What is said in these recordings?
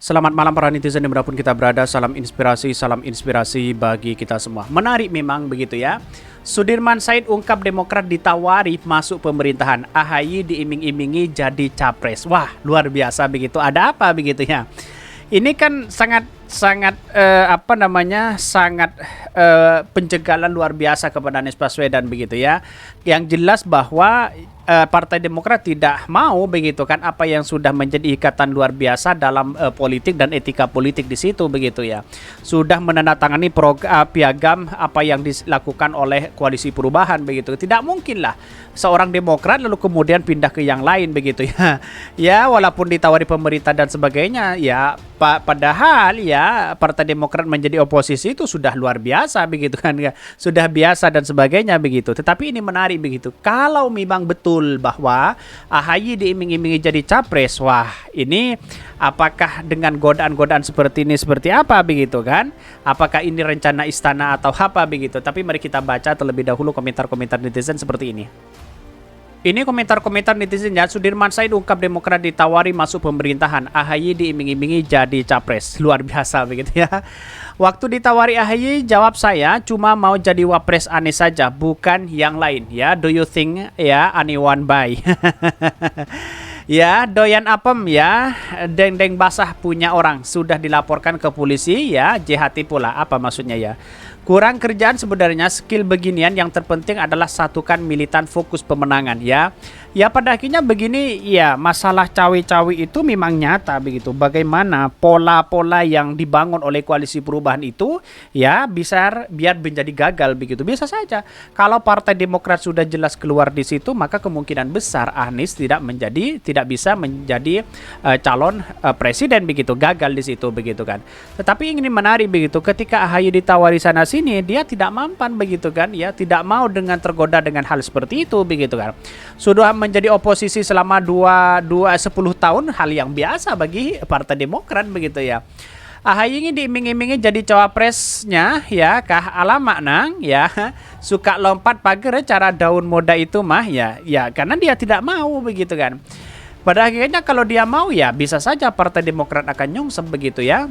Selamat malam para netizen dimanapun kita berada. Salam inspirasi bagi kita semua. Menarik memang begitu ya. Sudirman Said ungkap Demokrat ditawari masuk pemerintahan. AHY diiming-imingi jadi capres. Wah, luar biasa begitu. Ada apa begitu ya? Ini kan sangat pencegahan luar biasa kepada Anies Baswedan begitu ya. Yang jelas bahwa Partai Demokrat tidak mau begitu kan apa yang sudah menjadi ikatan luar biasa dalam politik dan etika politik di situ begitu ya. Sudah menandatangani piagam apa yang dilakukan oleh Koalisi Perubahan begitu. Tidak mungkin lah seorang Demokrat lalu kemudian pindah ke yang lain begitu ya. Ya walaupun ditawari pemerintah dan sebagainya ya padahal ya Partai Demokrat menjadi oposisi itu sudah luar biasa begitu kan ya. Sudah biasa dan sebagainya begitu. Tetapi ini menarik begitu. Kalau memang betul bahwa AHY diiming-imingi jadi capres, wah ini apakah dengan godaan-godaan seperti ini seperti apa begitu kan? Apakah ini rencana istana atau apa begitu? Tapi mari kita baca terlebih dahulu komentar-komentar netizen seperti ini. Ini komentar-komentar netizen ya. Sudirman Said ungkap Demokrat ditawari masuk pemerintahan. AHY diiming-imingi jadi capres. Luar biasa begitu ya. Waktu ditawari AHY jawab saya cuma mau jadi wapres Anies saja, bukan yang lain ya. Do you think ya anyone buy? Ya, doyan apem ya, dendeng basah punya orang sudah dilaporkan ke polisi ya, JHT pula. Apa maksudnya ya? Kurang kerjaan sebenarnya, skill beginian yang terpenting adalah satukan militan fokus pemenangan ya. Ya pada akhirnya begini ya, masalah cawe-cawe itu memang nyata begitu. Bagaimana pola-pola yang dibangun oleh Koalisi Perubahan itu ya bisa biar menjadi gagal begitu. Bisa saja kalau Partai Demokrat sudah jelas keluar di situ, maka kemungkinan besar Anies tidak bisa menjadi calon presiden begitu, gagal di situ begitu kan. Tetapi ini menarik begitu, ketika AHY ditawari sana sini dia tidak mampan begitu kan ya, tidak mau dengan tergoda dengan hal seperti itu begitu kan. Sudah menjadi oposisi selama 10 tahun, hal yang biasa bagi Partai Demokrat begitu ya. AHY ini diiming-imingi jadi cawapresnya ya, kah alamak nang ya, suka lompat pagar cara daun muda itu mah ya karena dia tidak mau begitu kan. Pada akhirnya kalau dia mau ya bisa saja Partai Demokrat akan nyungsep begitu ya.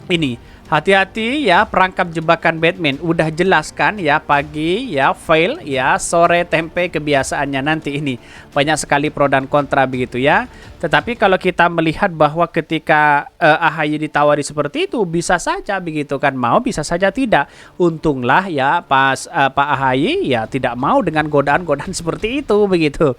Ini hati-hati ya, perangkap jebakan Batman. Udah jelaskan ya, pagi ya fail ya, sore tempe kebiasaannya nanti ini. Banyak sekali pro dan kontra begitu ya. Tetapi kalau kita melihat bahwa ketika AHY ditawari seperti itu, bisa saja begitu kan mau, bisa saja tidak. Untunglah ya pas Pak AHY ya tidak mau dengan godaan-godaan seperti itu begitu.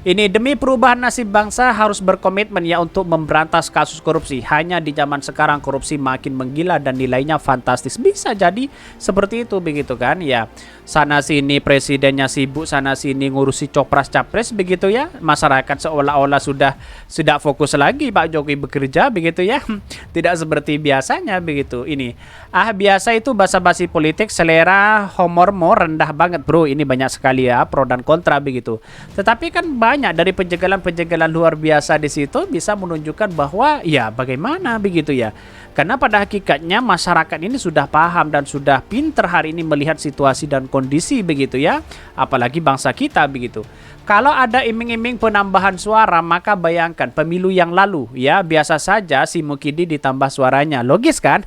Ini demi perubahan nasib bangsa harus berkomitmen ya untuk memberantas kasus korupsi. Hanya di zaman sekarang korupsi makin menggila dan nilainya fantastis. Bisa jadi seperti itu begitu kan ya. Sana sini presidennya sibuk, sana sini ngurusi copras capres begitu ya. Masyarakat seolah-olah sudah fokus lagi Pak Jokowi bekerja begitu ya. Tidak seperti biasanya begitu. Ini biasa itu basa-basi politik, selera humormu rendah banget bro. Ini banyak sekali ya pro dan kontra begitu. Tetapi kan banyak dari penjagalan luar biasa di situ bisa menunjukkan bahwa ya bagaimana begitu ya. Karena pada hakikatnya masyarakat ini sudah paham dan sudah pinter hari ini melihat situasi dan kondisi begitu ya. Apalagi bangsa kita begitu. Kalau ada iming-iming penambahan suara, maka bayangkan pemilu yang lalu ya, biasa saja si Mukidi ditambah suaranya. Logis kan?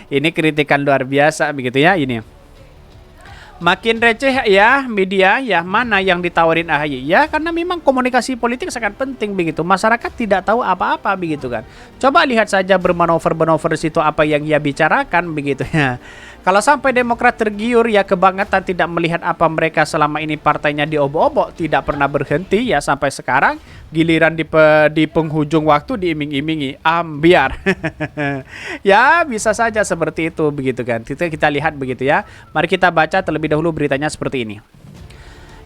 Ini kritikan luar biasa begitu ya ini. Makin receh ya media ya, mana yang ditawarin AHY ya, karena memang komunikasi politik sangat penting begitu. Masyarakat tidak tahu apa-apa begitu kan. Coba lihat saja bermanuver di situ apa yang ia bicarakan begitu ya. Kalau sampai Demokrat tergiur ya kebangetan, tidak melihat apa mereka selama ini partainya diobok-obok, tidak pernah berhenti ya sampai sekarang, giliran di penghujung waktu diiming-imingi ambiar. Ya bisa saja seperti itu begitu kan. Kita lihat begitu ya. Mari kita baca terlebih dahulu beritanya seperti ini.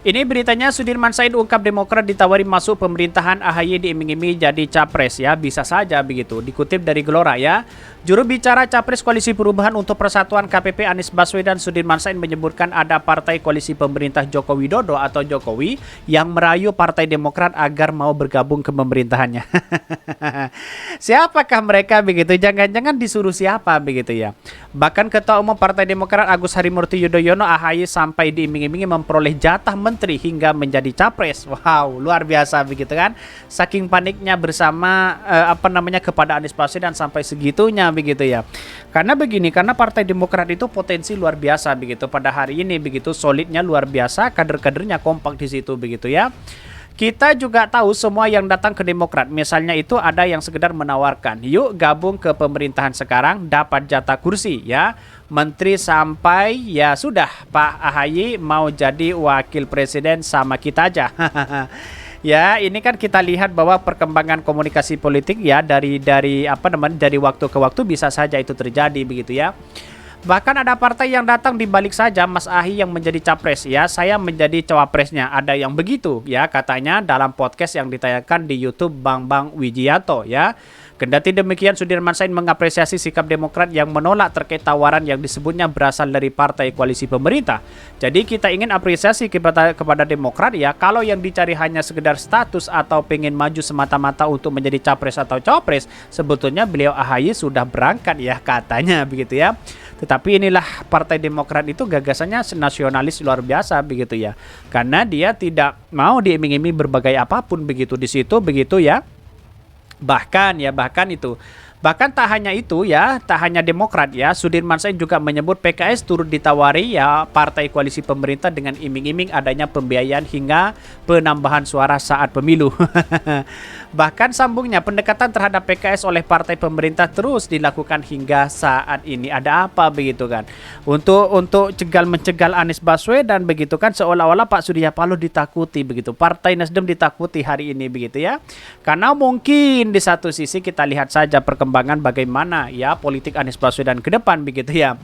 Ini beritanya, Sudirman Said ungkap Demokrat ditawari masuk pemerintahan, AHY diiming-imingi jadi capres ya, bisa saja begitu. Dikutip dari Gelora ya. Juru bicara Capres Koalisi Perubahan untuk Persatuan KPP Anies Baswedan Sudirman Said menyebutkan ada partai koalisi pemerintah Joko Widodo atau Jokowi yang merayu Partai Demokrat agar mau bergabung ke pemerintahannya. Siapakah mereka begitu? Jangan-jangan disuruh siapa begitu ya. Bahkan Ketua Umum Partai Demokrat Agus Harimurti Yudhoyono AHY sampai diiming-imingi memperoleh jatah menteri hingga menjadi capres. Wow, luar biasa begitu kan. Saking paniknya bersama kepada Anies Baswedan sampai segitunya begitu ya. Karena begini, karena Partai Demokrat itu potensi luar biasa begitu pada hari ini begitu, solidnya luar biasa, kader-kadernya kompak di situ begitu ya. Kita juga tahu semua yang datang ke Demokrat, misalnya itu ada yang sekedar menawarkan, yuk gabung ke pemerintahan sekarang, dapat jatah kursi ya, menteri sampai ya sudah Pak AHY mau jadi wakil presiden sama kita aja. Ya, ini kan kita lihat bahwa perkembangan komunikasi politik ya dari waktu ke waktu bisa saja itu terjadi begitu ya. Bahkan ada partai yang datang dibalik saja Mas AHY yang menjadi capres ya, saya menjadi cawapresnya. Ada yang begitu ya katanya dalam podcast yang ditayangkan di YouTube Bang Wijianto ya. Kendati demikian, Sudirman Said mengapresiasi sikap Demokrat yang menolak terkait tawaran yang disebutnya berasal dari partai koalisi pemerintah. Jadi kita ingin apresiasi kepada Demokrat ya, kalau yang dicari hanya sekedar status atau pengen maju semata-mata untuk menjadi capres atau cawapres, sebetulnya beliau AHY sudah berangkat ya katanya begitu ya. Tetapi inilah Partai Demokrat itu gagasannya nasionalis luar biasa begitu ya. Karena dia tidak mau diiming-iming berbagai apapun begitu di situ begitu ya. Bahkan tak hanya itu ya, tak hanya Demokrat ya, Sudirman Said juga menyebut PKS turut ditawari ya partai koalisi pemerintah dengan iming-iming adanya pembiayaan hingga penambahan suara saat pemilu. Bahkan sambungnya, pendekatan terhadap PKS oleh partai pemerintah terus dilakukan hingga saat ini. Ada apa begitu kan? Untuk mencegal Anies Baswedan begitu kan, seolah-olah Pak Surya Paloh ditakuti begitu. Partai Nasdem ditakuti hari ini begitu ya. Karena mungkin di satu sisi kita lihat saja perkembangan bagaimana ya politik Anies Baswedan ke depan begitu ya.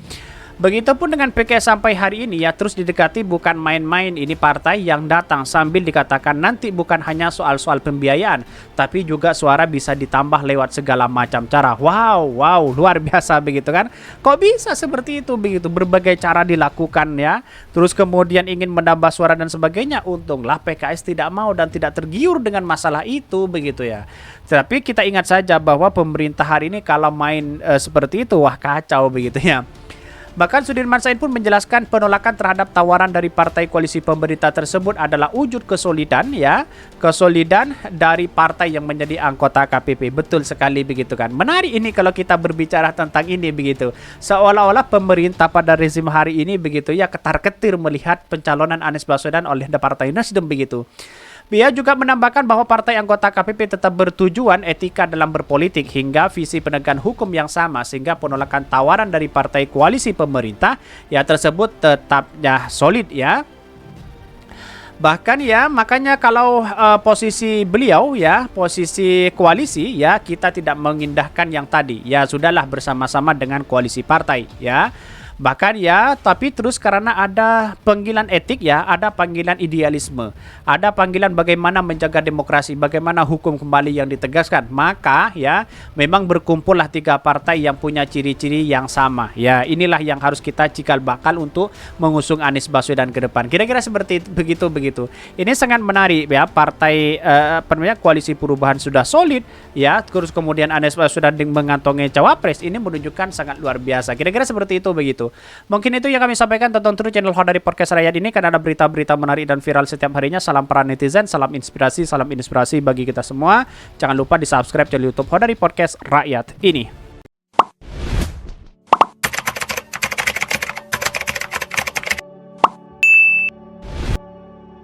Begitupun dengan PKS sampai hari ini ya, terus didekati bukan main-main, ini partai yang datang sambil dikatakan nanti bukan hanya soal-soal pembiayaan, tapi juga suara bisa ditambah lewat segala macam cara. Wow, luar biasa begitu kan. Kok bisa seperti itu begitu, berbagai cara dilakukan ya. Terus kemudian ingin menambah suara dan sebagainya. Untunglah PKS tidak mau dan tidak tergiur dengan masalah itu begitu ya. Tapi kita ingat saja bahwa pemerintah hari ini kalau main seperti itu, wah kacau begitu ya. Bahkan Sudirman Said pun menjelaskan penolakan terhadap tawaran dari partai koalisi pemerintah tersebut adalah wujud kesolidan ya, kesolidan dari partai yang menjadi anggota KPP. Betul sekali begitu kan. Menarik ini kalau kita berbicara tentang ini begitu. Seolah-olah pemerintah pada rezim hari ini begitu ya ketar-ketir melihat pencalonan Anies Baswedan oleh Partai Nasdem begitu. Dia juga menambahkan bahwa partai anggota KPP tetap bertujuan etika dalam berpolitik hingga visi penegakan hukum yang sama, sehingga penolakan tawaran dari partai koalisi pemerintah ya tersebut tetapnya solid ya. Bahkan ya makanya kalau posisi beliau ya, posisi koalisi ya, kita tidak mengindahkan yang tadi ya, sudahlah bersama-sama dengan koalisi partai ya. Bahkan ya, tapi terus karena ada panggilan etik ya, ada panggilan idealisme, ada panggilan bagaimana menjaga demokrasi, bagaimana hukum kembali yang ditegaskan. Maka ya, memang berkumpullah tiga partai yang punya ciri-ciri yang sama. Ya, inilah yang harus kita cikal bakal untuk mengusung Anies Baswedan ke depan. Kira-kira seperti itu, begitu. Ini sangat menarik ya, partai koalisi perubahan sudah solid ya, terus kemudian Anies Baswedan mengantongi cawapres, ini menunjukkan sangat luar biasa. Kira-kira seperti itu begitu. Mungkin itu yang kami sampaikan. Tonton terus channel Hodari Podcast Rakyat ini karena ada berita-berita menarik dan viral setiap harinya. Salam para netizen, salam inspirasi bagi kita semua. Jangan lupa di subscribe channel YouTube Hodari Podcast Rakyat ini.